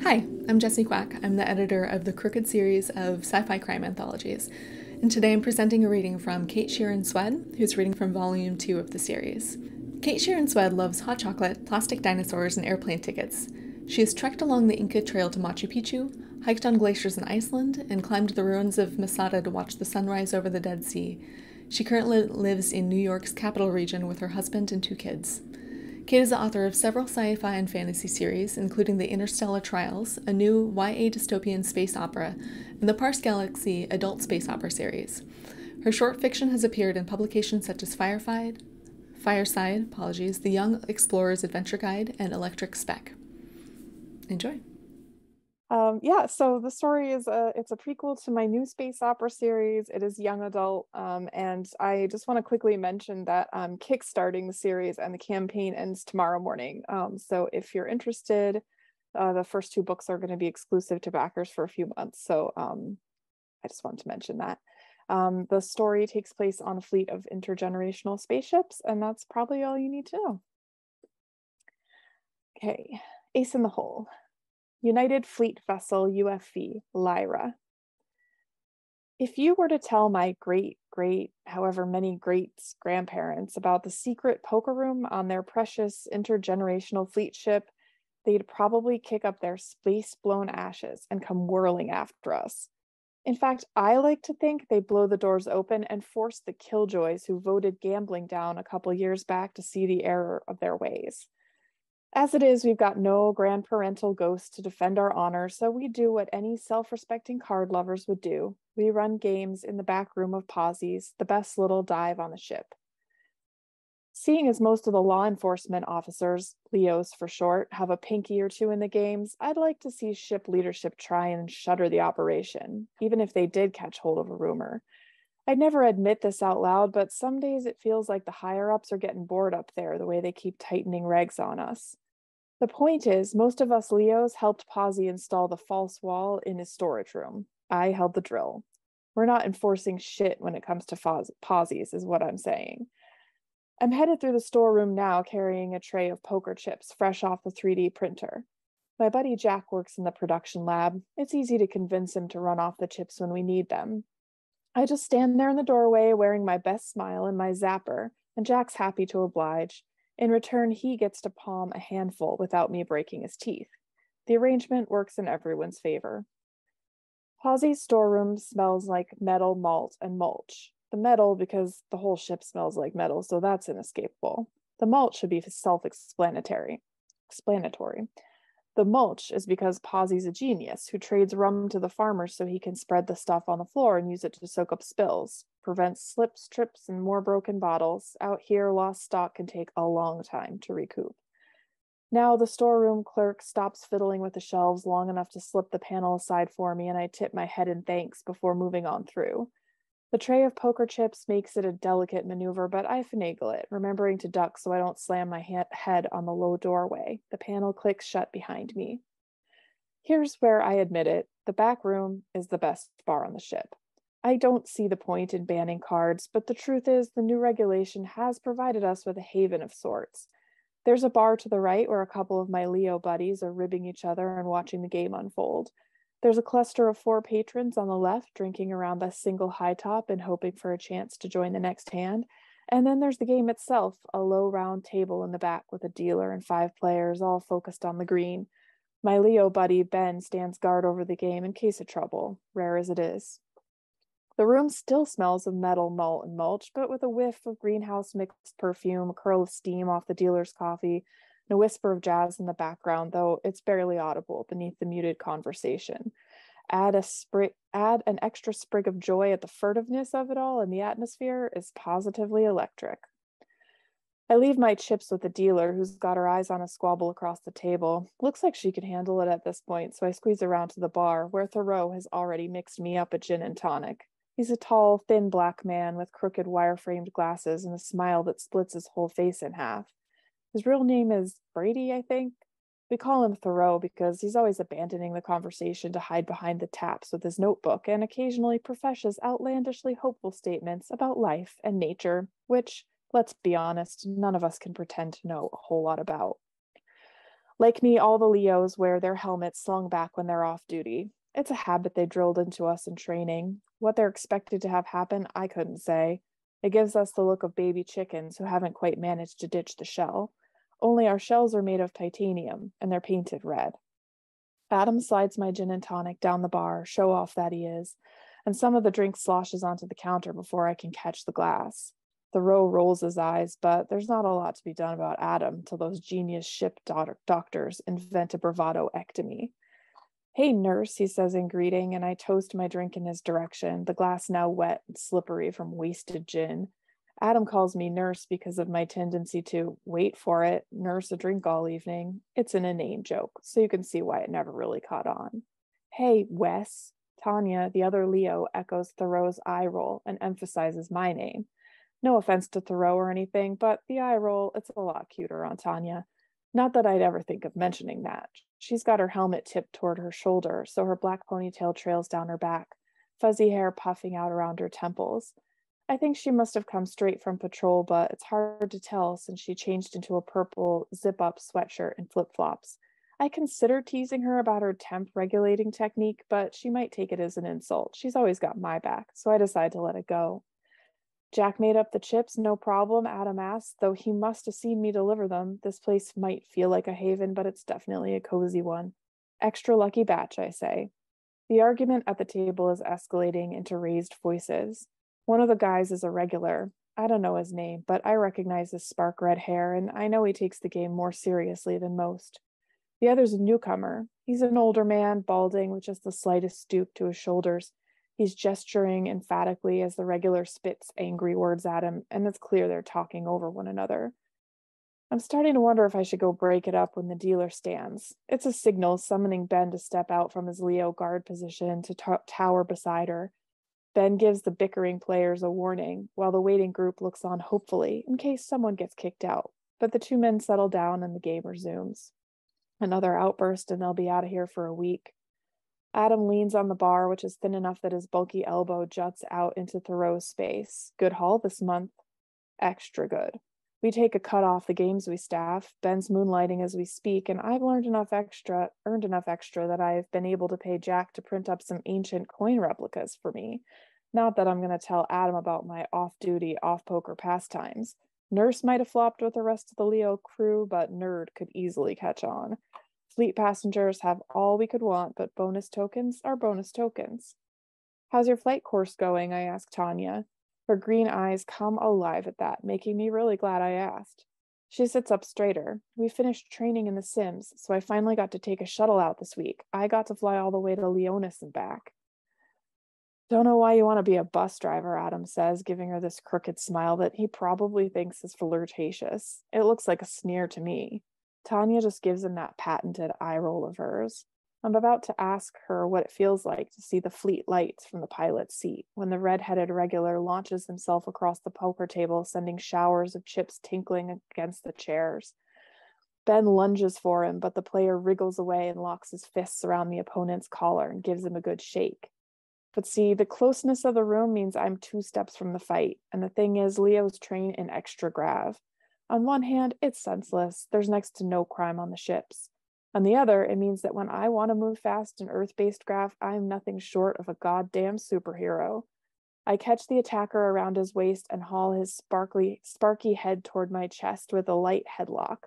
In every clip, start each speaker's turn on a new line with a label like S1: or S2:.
S1: Hi, I'm Jessie Quack. I'm the editor of the Crooked series of sci-fi crime anthologies. And today I'm presenting a reading from Kate Sheeran Swed, who's reading from Volume 2 of the series. Kate Sheeran Swed loves hot chocolate, plastic dinosaurs, and airplane tickets. She has trekked along the Inca Trail to Machu Picchu, hiked on glaciers in Iceland, and climbed the ruins of Masada to watch the sunrise over the Dead Sea. She currently lives in New York's capital region with her husband and 2 kids. Kate is the author of several sci-fi and fantasy series, including The Interstellar Trials, a new YA dystopian space opera, and the Parse Galaxy adult space opera series. Her short fiction has appeared in publications such as Fireside, The Young Explorer's Adventure Guide, and Electric Spec. Enjoy.
S2: So the story is it's a prequel to my new space opera series. It is young adult, and I just want to quickly mention that I'm kickstarting the series and the campaign ends tomorrow morning. So if you're interested, the first 2 books are going to be exclusive to backers for a few months. So I just wanted to mention that. The story takes place on a fleet of intergenerational spaceships, and that's probably all you need to know. Okay, Ace in the Hole. United Fleet Vessel UFV, Lyra. If you were to tell my however many greats grandparents about the secret poker room on their precious intergenerational fleet ship, they'd probably kick up their space-blown ashes and come whirling after us. In fact, I like to think they blow the doors open and force the killjoys who voted gambling down a couple years back to see the error of their ways. As it is, we've got no grandparental ghosts to defend our honor, so we do what any self-respecting card lovers would do. We run games in the back room of Posies, the best little dive on the ship. Seeing as most of the law enforcement officers, Leos for short, have a pinky or 2 in the games, I'd like to see ship leadership try and shutter the operation, even if they did catch hold of a rumor. I'd never admit this out loud, but some days it feels like the higher-ups are getting bored up there the way they keep tightening regs on us. The point is, most of us Leos helped Posy install the false wall in his storage room. I held the drill. We're not enforcing shit when it comes to Posies, is what I'm saying. I'm headed through the storeroom now carrying a tray of poker chips fresh off the 3D printer. My buddy Jack works in the production lab. It's easy to convince him to run off the chips when we need them. I just stand there in the doorway wearing my best smile and my zapper, and Jack's happy to oblige. In return, he gets to palm a handful without me breaking his teeth. The arrangement works in everyone's favor. Posy's storeroom smells like metal, malt, and mulch. The metal because the whole ship smells like metal, so that's inescapable. The malt should be self-explanatory. The mulch is because Posy's a genius who trades rum to the farmers so he can spread the stuff on the floor and use it to soak up spills, prevent slips, trips, and more broken bottles. Out here, lost stock can take a long time to recoup. Now the storeroom clerk stops fiddling with the shelves long enough to slip the panel aside for me, and I tip my head in thanks before moving on through. The tray of poker chips makes it a delicate maneuver, but I finagle it, remembering to duck so I don't slam my head on the low doorway. The panel clicks shut behind me. Here's where I admit it. The back room is the best bar on the ship. I don't see the point in banning cards, but the truth is the new regulation has provided us with a haven of sorts. There's a bar to the right where a couple of my Leo buddies are ribbing each other and watching the game unfold. There's a cluster of 4 patrons on the left drinking around a single high top and hoping for a chance to join the next hand. And then there's the game itself, a low round table in the back with a dealer and 5 players all focused on the green. My Leo buddy Ben stands guard over the game in case of trouble, rare as it is. The room still smells of metal, malt, and mulch, but with a whiff of greenhouse mixed perfume, a curl of steam off the dealer's coffee, and a whisper of jazz in the background, though it's barely audible beneath the muted conversation. Add an extra sprig of joy at the furtiveness of it all, and the atmosphere is positively electric. I leave my chips with the dealer, who's got her eyes on a squabble across the table. Looks like she can handle it at this point, so I squeeze around to the bar, where Thoreau has already mixed me up a gin and tonic. He's a tall, thin black man with crooked wire-framed glasses and a smile that splits his whole face in half. His real name is Brady, I think. We call him Thoreau because he's always abandoning the conversation to hide behind the taps with his notebook and occasionally professes outlandishly hopeful statements about life and nature, which, let's be honest, none of us can pretend to know a whole lot about. Like me, all the Leos wear their helmets slung back when they're off duty. It's a habit they drilled into us in training. What they're expected to have happen, I couldn't say. It gives us the look of baby chickens who haven't quite managed to ditch the shell. Only our shells are made of titanium, and they're painted red. Adam slides my gin and tonic down the bar, show off that he is, and some of the drink sloshes onto the counter before I can catch the glass. Thoreau rolls his eyes, but there's not a lot to be done about Adam till those genius ship doctors invent a bravado-ectomy. Hey, nurse, he says in greeting, and I toast my drink in his direction, the glass now wet and slippery from wasted gin. Adam calls me nurse because of my tendency to, wait for it, nurse a drink all evening. It's an inane joke, so you can see why it never really caught on. Hey, Wes. Tanya, the other Leo, echoes Thoreau's eye roll and emphasizes my name. No offense to Thoreau or anything, but the eye roll, it's a lot cuter on Tanya. Not that I'd ever think of mentioning that. She's got her helmet tipped toward her shoulder, so her black ponytail trails down her back, fuzzy hair puffing out around her temples. I think she must have come straight from patrol, but it's hard to tell since she changed into a purple zip-up sweatshirt and flip-flops. I consider teasing her about her temp regulating technique, but she might take it as an insult. She's always got my back, so I decide to let it go. Jack made up the chips, no problem, Adam asked, though he must have seen me deliver them. This place might feel like a haven, but it's definitely a cozy one. Extra lucky batch, I say. The argument at the table is escalating into raised voices. One of the guys is a regular. I don't know his name, but I recognize his spark red hair, and I know he takes the game more seriously than most. The other's a newcomer. He's an older man, balding, with just the slightest stoop to his shoulders. He's gesturing emphatically as the regular spits angry words at him, and it's clear they're talking over one another. I'm starting to wonder if I should go break it up when the dealer stands. It's a signal summoning Ben to step out from his Leo guard position to tower beside her. Ben gives the bickering players a warning, while the waiting group looks on hopefully, in case someone gets kicked out. But the two men settle down and the game resumes. Another outburst and they'll be out of here for a week. Adam leans on the bar, which is thin enough that his bulky elbow juts out into Thoreau's space. Good haul this month. Extra good. We take a cut off the games we staff. Ben's moonlighting as we speak, and I've earned enough extra that I've been able to pay Jack to print up some ancient coin replicas for me. Not that I'm going to tell Adam about my off-duty, off-poker pastimes. Nurse might have flopped with the rest of the Leo crew, but Nerd could easily catch on. Fleet passengers have all we could want, but bonus tokens are bonus tokens. How's your flight course going? I ask Tanya. Her green eyes come alive at that, making me really glad I asked. She sits up straighter. We finished training in the Sims, so I finally got to take a shuttle out this week. I got to fly all the way to Leonis and back. Don't know why you want to be a bus driver, Adam says, giving her this crooked smile that he probably thinks is flirtatious. It looks like a sneer to me. Tanya just gives him that patented eye roll of hers. I'm about to ask her what it feels like to see the fleet lights from the pilot's seat when the red-headed regular launches himself across the poker table, sending showers of chips tinkling against the chairs. Ben lunges for him, but the player wriggles away and locks his fists around the opponent's collar and gives him a good shake. But see, the closeness of the room means I'm 2 steps from the fight, and the thing is, Leo's train in extra grav. On one hand, it's senseless. There's next to no crime on the ships. On the other, it means that when I want to move fast in Earth-based grav, I'm nothing short of a goddamn superhero. I catch the attacker around his waist and haul his sparky head toward my chest with a light headlock.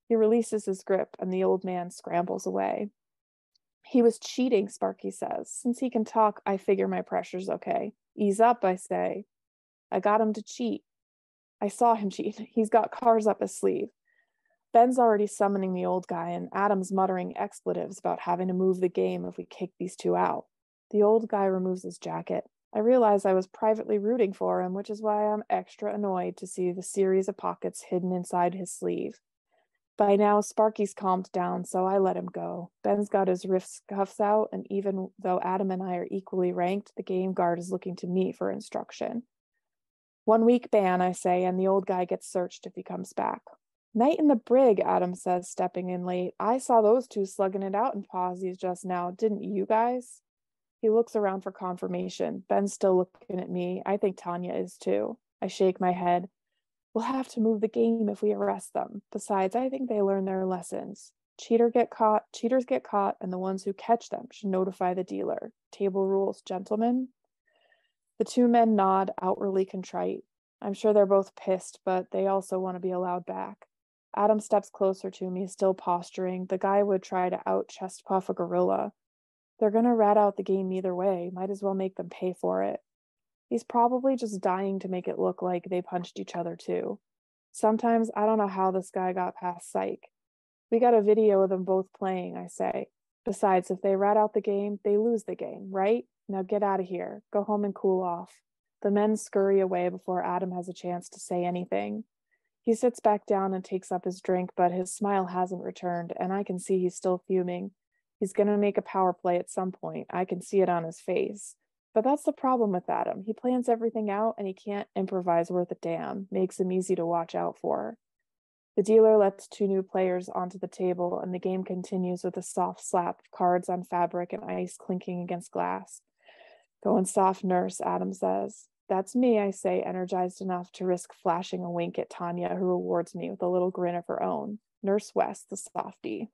S2: He releases his grip, and the old man scrambles away. He was cheating, Sparky says. Since he can talk, I figure my pressure's okay. Ease up, I say. I got him to cheat. I saw him cheat. He's got cars up his sleeve. Ben's already summoning the old guy, and Adam's muttering expletives about having to move the game if we kick these two out. The old guy removes his jacket. I realize I was privately rooting for him, which is why I'm extra annoyed to see the series of pockets hidden inside his sleeve. By now, Sparky's calmed down, so I let him go. Ben's got his wrist cuffs out, and even though Adam and I are equally ranked, the game guard is looking to me for instruction. 1 week ban, I say, and the old guy gets searched if he comes back. Night in the brig, Adam says, stepping in late. I saw those two slugging it out in pauses just now, didn't you guys? He looks around for confirmation. Ben's still looking at me. I think Tanya is too. I shake my head. We'll have to move the game if we arrest them. Besides, I think they learn their lessons. Cheaters get caught, and the ones who catch them should notify the dealer. Table rules, gentlemen. The two men nod, outwardly contrite. I'm sure they're both pissed, but they also want to be allowed back. Adam steps closer to me, still posturing. The guy would try to out-chest puff a gorilla. They're gonna rat out the game either way. Might as well make them pay for it. He's probably just dying to make it look like they punched each other too. Sometimes I don't know how this guy got past psych. We got a video of them both playing, I say. Besides, if they rat out the game, they lose the game, right? Now get out of here. Go home and cool off. The men scurry away before Adam has a chance to say anything. He sits back down and takes up his drink, but his smile hasn't returned, and I can see he's still fuming. He's going to make a power play at some point. I can see it on his face. But that's the problem with Adam. He plans everything out, and he can't improvise worth a damn. Makes him easy to watch out for. The dealer lets two new players onto the table, and the game continues with a soft slap of cards on fabric and ice clinking against glass. Going soft, nurse, Adam says. That's me, I say, energized enough to risk flashing a wink at Tanya, who rewards me with a little grin of her own. Nurse West, the softie.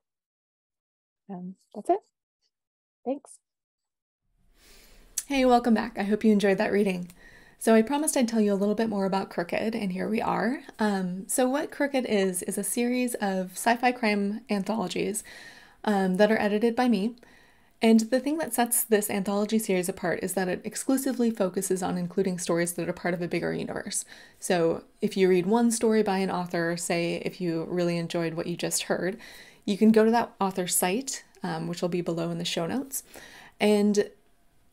S2: And that's it. Thanks.
S1: Hey, welcome back. I hope you enjoyed that reading. So I promised I'd tell you a little bit more about Crooked, and here we are. So what Crooked is a series of sci-fi crime anthologies that are edited by me. And the thing that sets this anthology series apart is that it exclusively focuses on including stories that are part of a bigger universe. So if you read one story by an author, say if you really enjoyed what you just heard, you can go to that author's site, which will be below in the show notes, and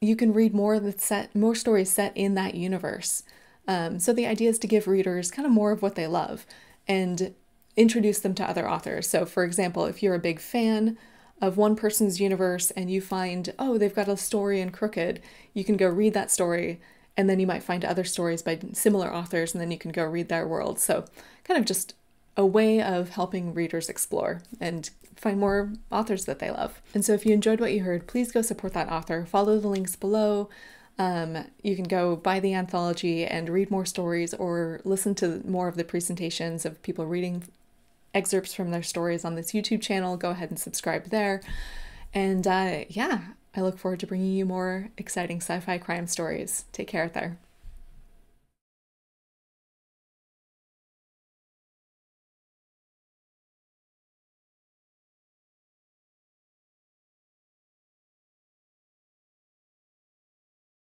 S1: you can read more stories set in that universe. So the idea is to give readers kind of more of what they love and introduce them to other authors. So for example, if you're a big fan of one person's universe and you find, oh, they've got a story in Crooked, you can go read that story, and then you might find other stories by similar authors, and then you can go read their world. So kind of just a way of helping readers explore and find more authors that they love. And so if you enjoyed what you heard, please go support that author. Follow the links below. You can go buy the anthology and read more stories, or listen to more of the presentations of people reading excerpts from their stories on this YouTube channel. Go ahead and subscribe there. And yeah, I look forward to bringing you more exciting sci-fi crime stories. Take care out there.